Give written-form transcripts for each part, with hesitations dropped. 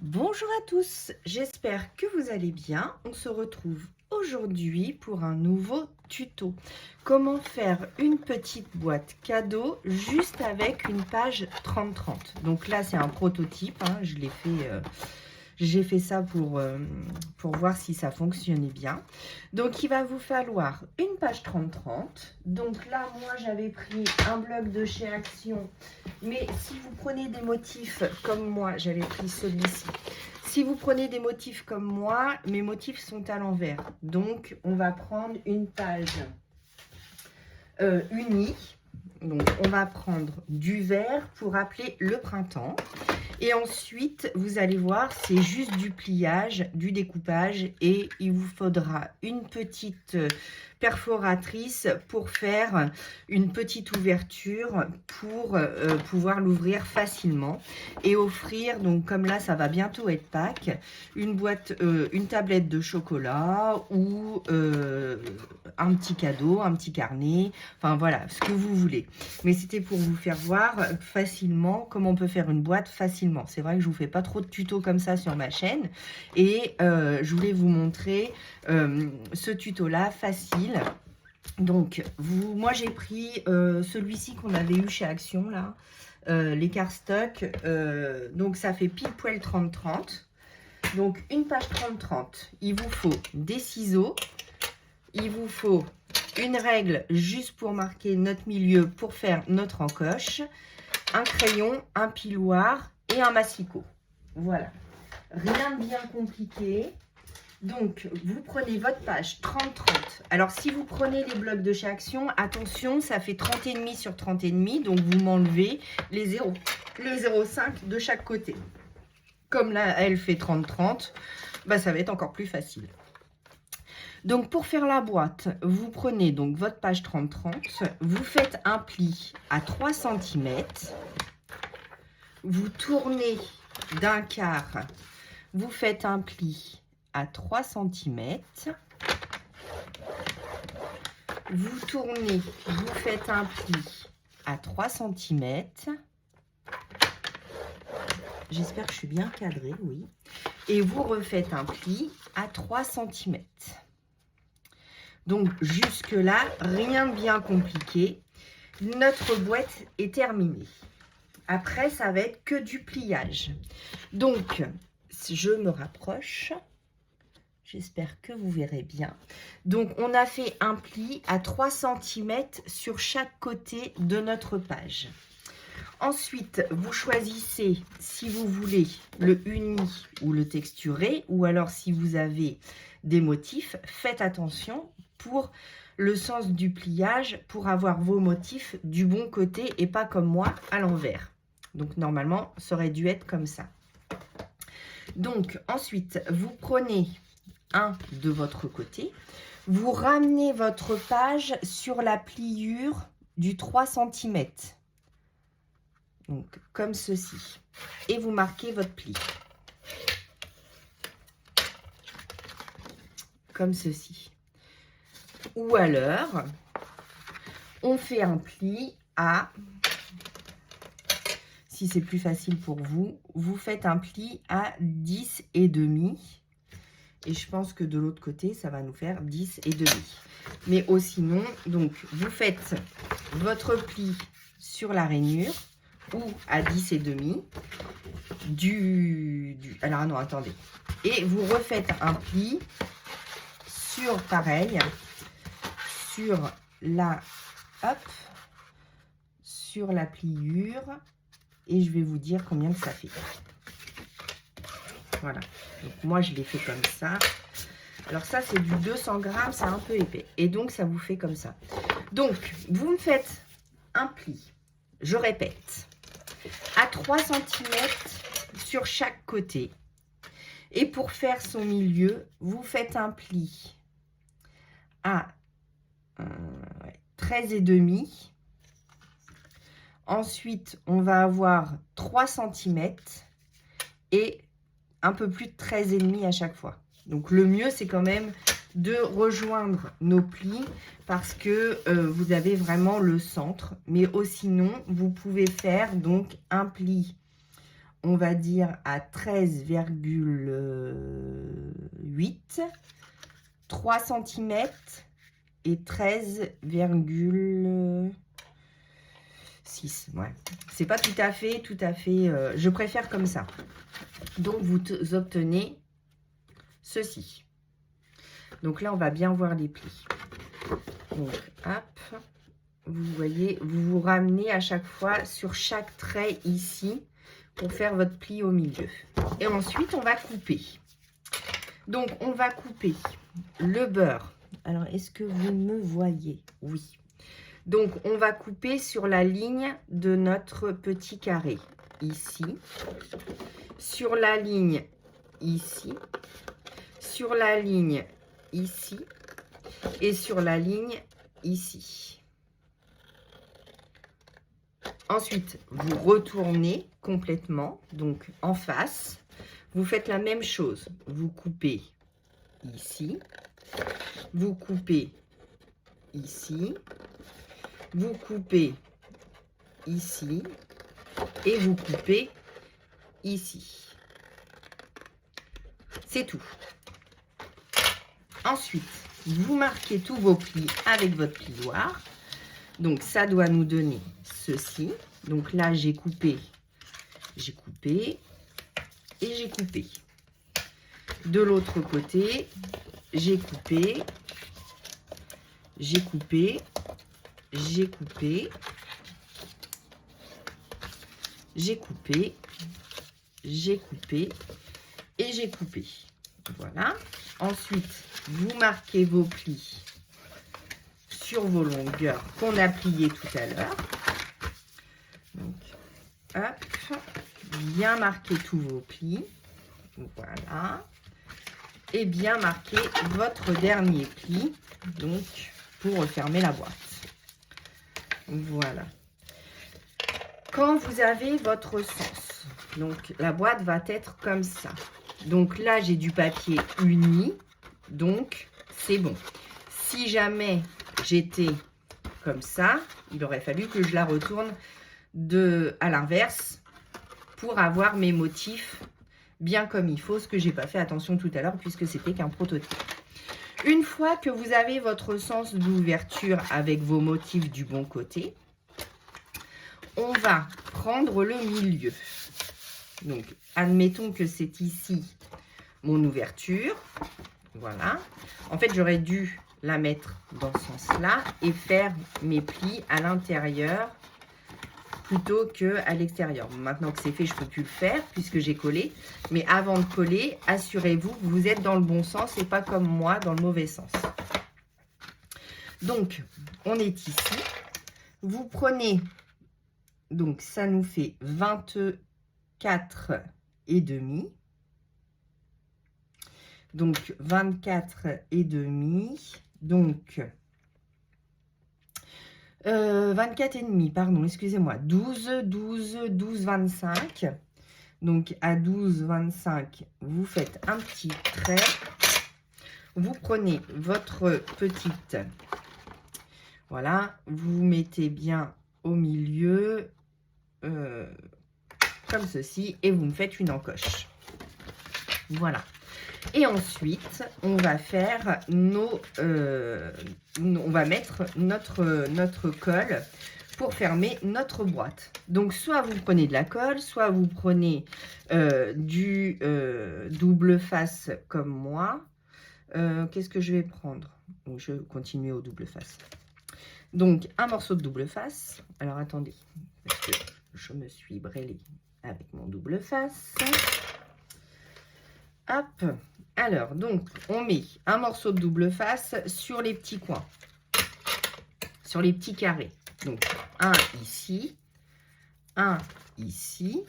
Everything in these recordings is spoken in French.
Bonjour à tous, j'espère que vous allez bien. On se retrouve aujourd'hui pour un nouveau tuto. Comment faire une petite boîte cadeau juste avec une page 30-30. Donc là, c'est un prototype, hein, j'ai fait ça pour voir si ça fonctionnait bien. Donc, il va vous falloir une page 30-30. Donc là, moi, j'avais pris un bloc de chez Action. Mais si vous prenez des motifs comme moi, j'avais pris celui-ci. Si vous prenez des motifs comme moi, mes motifs sont à l'envers. Donc, on va prendre une page unie. Donc, on va prendre du vert pour appeler le printemps. Et ensuite, vous allez voir, c'est juste du pliage, du découpage. Et il vous faudra une petite perforatrice pour faire une petite ouverture pour pouvoir l'ouvrir facilement. Et offrir, donc comme là, ça va bientôt être Pâques, une tablette de chocolat ou un petit cadeau, un petit carnet. Enfin voilà, ce que vous voulez. Mais c'était pour vous faire voir facilement comment on peut faire une boîte facilement. C'est vrai que je vous fais pas trop de tutos comme ça sur ma chaîne. Et je voulais vous montrer ce tuto-là facile. Donc, moi j'ai pris celui-ci qu'on avait eu chez Action, là. Les cardstock. Donc, ça fait pile poil 30-30. Donc, une page 30-30. Il vous faut des ciseaux. Il vous faut une règle juste pour marquer notre milieu pour faire notre encoche, un crayon, un piloir et un massicot. Voilà, rien de bien compliqué. Donc, vous prenez votre page 30-30. Alors, si vous prenez les blocs de chez Action, attention, ça fait 30,5 sur 30,5. Donc, vous m'enlevez les 0,5 de chaque côté. Comme là, elle fait 30-30, bah, ça va être encore plus facile. Donc, pour faire la boîte, vous prenez donc votre page 30-30, vous faites un pli à 3 cm, vous tournez d'un quart, vous faites un pli à 3 cm, vous tournez, vous faites un pli à 3 cm, j'espère que je suis bien cadrée, oui, et vous refaites un pli à 3 cm. Donc, jusque-là, rien de bien compliqué. Notre boîte est terminée. Après, ça va être que du pliage. Donc, je me rapproche. J'espère que vous verrez bien. Donc, on a fait un pli à 3 cm sur chaque côté de notre page. Ensuite, vous choisissez si vous voulez le uni ou le texturé, ou alors si vous avez des motifs, faites attention pour le sens du pliage, pour avoir vos motifs du bon côté et pas comme moi à l'envers. Donc normalement, ça aurait dû être comme ça. Donc ensuite, vous prenez un de votre côté, vous ramenez votre page sur la pliure du 3 cm. Donc, comme ceci. Et vous marquez votre pli. Comme ceci. Ou alors, on fait un pli à, si c'est plus facile pour vous, vous faites un pli à 10,5. Et je pense que de l'autre côté, ça va nous faire 10,5. Mais sinon, donc, vous faites votre pli sur la rainure ou à 10,5 alors non, attendez. Et vous refaites un pli sur, pareil, sur la, sur la pliure. Et je vais vous dire combien que ça fait. Voilà. Donc, moi, je l'ai fait comme ça. Alors, ça, c'est du 200 grammes, c'est un peu épais. Et donc, ça vous fait comme ça. Donc, vous me faites un pli. Je répète. À 3 cm sur chaque côté. Et pour faire son milieu, vous faites un pli à 13,5. Ensuite, on va avoir 3 cm et un peu plus de 13,5 à chaque fois. Donc, le mieux, c'est quand même de rejoindre nos plis parce que vous avez vraiment le centre. Mais sinon, vous pouvez faire donc un pli on va dire à 13,8, 3 cm et 13,6. Ouais, c'est pas tout à fait, je préfère comme ça. Donc, vous obtenez ceci. Donc là, on va bien voir les plis. Donc, hop, vous voyez, vous vous ramenez à chaque fois sur chaque trait ici pour faire votre pli au milieu. Et ensuite, on va couper. Donc, on va couper le beurre. Alors, est-ce que vous me voyez? Oui. Donc, on va couper sur la ligne de notre petit carré. Ici. Sur la ligne ici. Sur la ligne ici. Et sur la ligne ici. Ensuite, vous retournez complètement, donc en face. Vous faites la même chose. Vous coupez ici. Vous coupez ici. Vous coupez ici. Et vous coupez ici. C'est tout. Ensuite, vous marquez tous vos plis avec votre plioir. Donc, ça doit nous donner ceci. Donc là, j'ai coupé et j'ai coupé. De l'autre côté, j'ai coupé, j'ai coupé, j'ai coupé, j'ai coupé, j'ai coupé et j'ai coupé. Voilà. Ensuite, vous marquez vos plis sur vos longueurs qu'on a pliées tout à l'heure. Donc, hop, bien marquer tous vos plis. Voilà. Et bien marquer votre dernier pli, donc, pour refermer la boîte. Voilà. Quand vous avez votre sens, donc la boîte va être comme ça. Donc là, j'ai du papier uni, donc c'est bon. Si jamais j'étais comme ça, il aurait fallu que je la retourne à l'inverse pour avoir mes motifs bien comme il faut, ce que j'ai pas fait attention tout à l'heure puisque c'était qu'un prototype. Une fois que vous avez votre sens d'ouverture avec vos motifs du bon côté, on va prendre le milieu. Donc, admettons que c'est ici mon ouverture. Voilà. En fait, j'aurais dû la mettre dans ce sens-là et faire mes plis à l'intérieur plutôt qu'à l'extérieur. Maintenant que c'est fait, je ne peux plus le faire puisque j'ai collé. Mais avant de coller, assurez-vous que vous êtes dans le bon sens et pas comme moi, dans le mauvais sens. Donc, on est ici. Vous prenez, donc ça nous fait 24,5. Donc, 24,5. Donc, 24,5, pardon, excusez-moi. 12, 12, 12, 25. Donc, à 12, 25, vous faites un petit trait. Vous prenez votre petite, voilà, vous mettez bien au milieu, comme ceci, et vous me faites une encoche. Voilà. Et ensuite, on va faire on va mettre notre colle pour fermer notre boîte. Donc, soit vous prenez de la colle, soit vous prenez du double face comme moi. Qu'est-ce que je vais prendre? Donc, je vais continuer au double face. Donc, un morceau de double face. Alors, attendez, parce que je me suis brêlée avec mon double face. Hop. Alors, donc, on met un morceau de double face sur les petits coins, sur les petits carrés. Donc, un ici, un ici.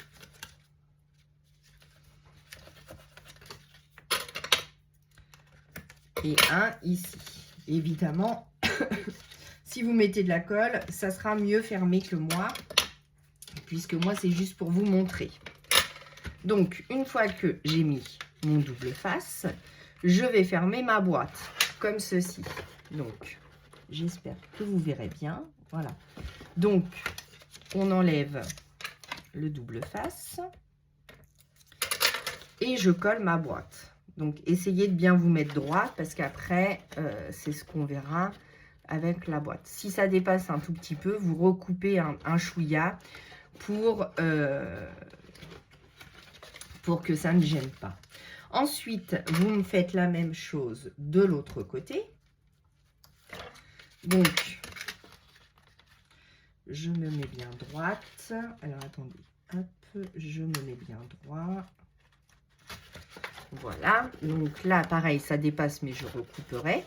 Et un ici. Évidemment, si vous mettez de la colle, ça sera mieux fermé que moi, puisque moi, c'est juste pour vous montrer. Donc, une fois que j'ai mis mon double face, je vais fermer ma boîte, comme ceci. Donc, j'espère que vous verrez bien. Voilà. Donc, on enlève le double face. et je colle ma boîte. Donc, essayez de bien vous mettre droit parce qu'après, c'est ce qu'on verra avec la boîte. Si ça dépasse un tout petit peu, vous recoupez un chouïa pour que ça ne gêne pas. Ensuite, vous me faites la même chose de l'autre côté. Donc, je me mets bien droite. Alors, attendez. Hop, je me mets bien droit. Voilà. Donc là, pareil, ça dépasse, mais je recouperai.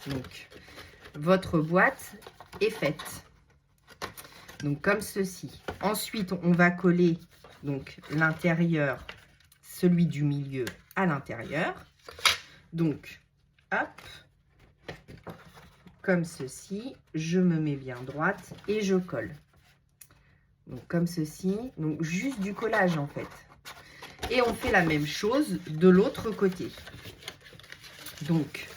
Donc, votre boîte est faite. Donc, comme ceci. Ensuite, on va coller donc l'intérieur, celui du milieu à l'intérieur. Donc, hop, comme ceci, je me mets bien droite et je colle. Donc, comme ceci, donc juste du collage en fait. Et on fait la même chose de l'autre côté. Donc,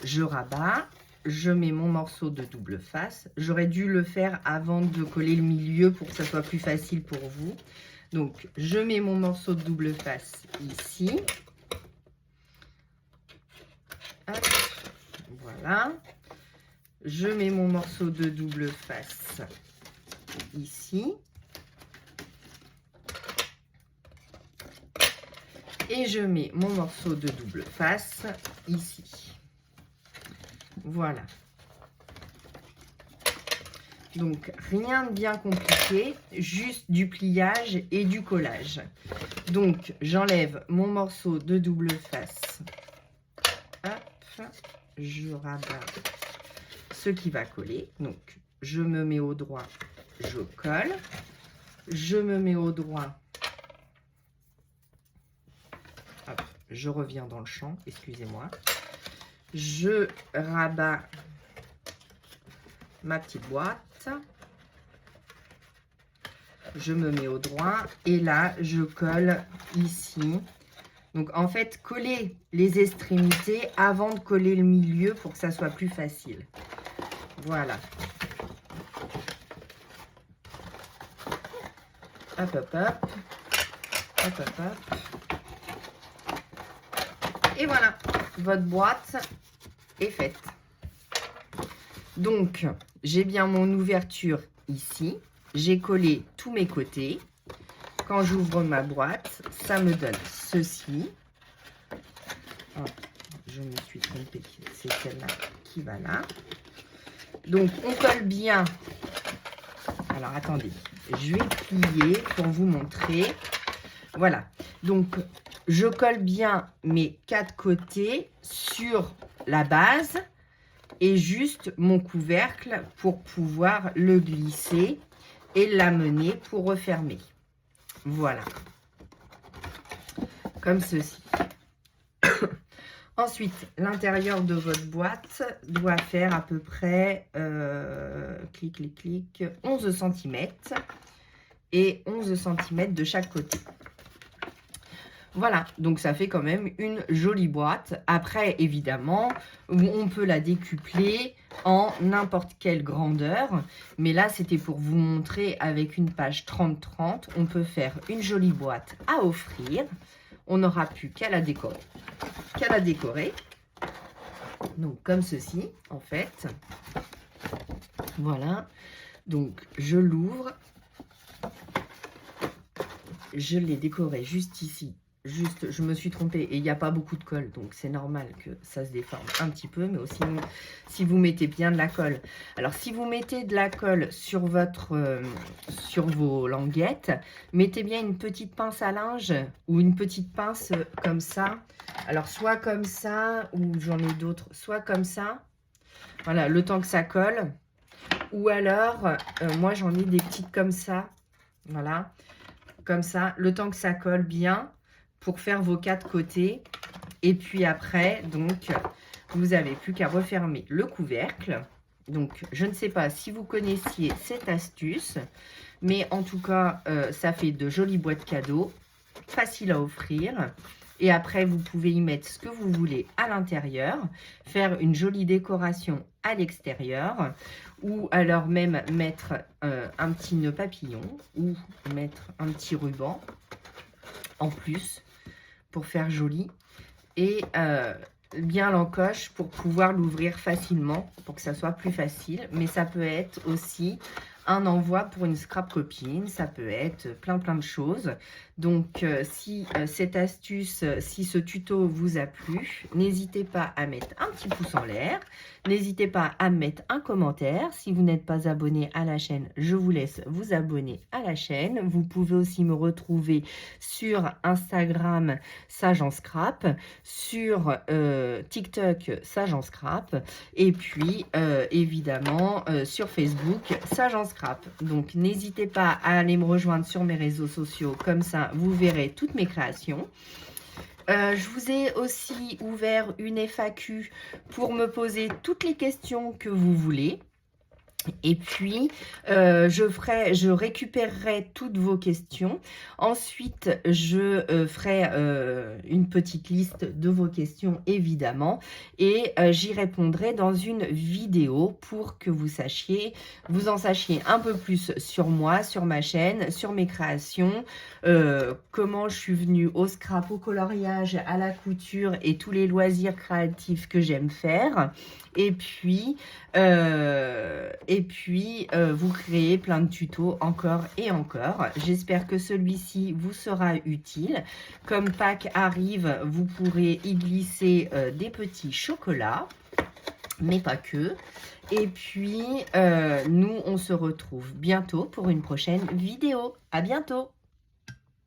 je rabats, je mets mon morceau de double face. J'aurais dû le faire avant de coller le milieu pour que ça soit plus facile pour vous. Donc, je mets mon morceau de double face ici. Hop, voilà. Je mets mon morceau de double face ici. Et je mets mon morceau de double face ici. Voilà. Donc, rien de bien compliqué, juste du pliage et du collage. Donc, j'enlève mon morceau de double face. Hop, je rabats ce qui va coller. Donc, je me mets au droit, je colle. Je me mets au droit. Hop, je reviens dans le champ, excusez-moi. Je rabats ma petite boîte. Je me mets au droit et là, je colle ici. Donc, en fait, coller les extrémités avant de coller le milieu pour que ça soit plus facile. Voilà. Hop, hop, hop. Hop, hop, hop. Et voilà, votre boîte est faite. Donc, j'ai bien mon ouverture ici. J'ai collé tous mes côtés. Quand j'ouvre ma boîte, ça me donne ceci. Oh, je me suis trompée, c'est celle-là qui va là. Donc, on colle bien. Alors, attendez, je vais plier pour vous montrer. Voilà, donc je colle bien mes 4 côtés sur la base et juste mon couvercle pour pouvoir le glisser et l'amener pour refermer. Voilà, comme ceci. Ensuite, l'intérieur de votre boîte doit faire à peu près 11 cm et 11 cm de chaque côté. Voilà, donc ça fait quand même une jolie boîte. Après, évidemment, on peut la décupler en n'importe quelle grandeur. Mais là, c'était pour vous montrer avec une page 30-30. On peut faire une jolie boîte à offrir. On n'aura plus qu'à la décorer. Donc, comme ceci, en fait. Voilà. Donc, je l'ouvre. Je l'ai décoré juste ici. Juste, je me suis trompée et il n'y a pas beaucoup de colle, donc c'est normal que ça se déforme un petit peu, mais aussi si vous mettez bien de la colle. Alors, si vous mettez de la colle sur vos languettes, mettez bien une petite pince à linge ou une petite pince comme ça. Alors, soit comme ça, ou j'en ai d'autres, soit comme ça. Voilà, le temps que ça colle. Ou alors, moi j'en ai des petites comme ça. Voilà, comme ça, le temps que ça colle bien. Pour faire vos 4 côtés. Et puis après, donc, vous n'avez plus qu'à refermer le couvercle. Donc, je ne sais pas si vous connaissiez cette astuce, mais en tout cas, ça fait de jolies boîtes cadeaux, faciles à offrir. Et après, vous pouvez y mettre ce que vous voulez à l'intérieur, faire une jolie décoration à l'extérieur, ou alors même mettre un petit nœud papillon, ou mettre un petit ruban en plus. pour faire joli. Et bien l'encoche pour pouvoir l'ouvrir facilement, pour que ça soit plus facile. Mais ça peut être aussi un envoi pour une scrap copine, ça peut être plein de choses. Donc si cette astuce, si ce tuto vous a plu, n'hésitez pas à mettre un petit pouce en l'air, n'hésitez pas à mettre un commentaire. Si vous n'êtes pas abonné à la chaîne, je vous laisse vous abonner à la chaîne. Vous pouvez aussi me retrouver sur Instagram Sage en Scrap, sur TikTok Sage en Scrap, et puis évidemment sur Facebook Sage en Scrap. Donc n'hésitez pas à aller me rejoindre sur mes réseaux sociaux, comme ça vous verrez toutes mes créations. Je vous ai aussi ouvert une FAQ pour me poser toutes les questions que vous voulez. Et puis, je récupérerai toutes vos questions. Ensuite, je ferai une petite liste de vos questions, évidemment. Et j'y répondrai dans une vidéo pour que vous en sachiez un peu plus sur moi, sur ma chaîne, sur mes créations, comment je suis venue au scrap, au coloriage, à la couture et tous les loisirs créatifs que j'aime faire. Et puis vous créez plein de tutos encore et encore. J'espère que celui-ci vous sera utile. Comme Pâques arrive, vous pourrez y glisser des petits chocolats, mais pas que. Et puis, nous, on se retrouve bientôt pour une prochaine vidéo. À bientôt!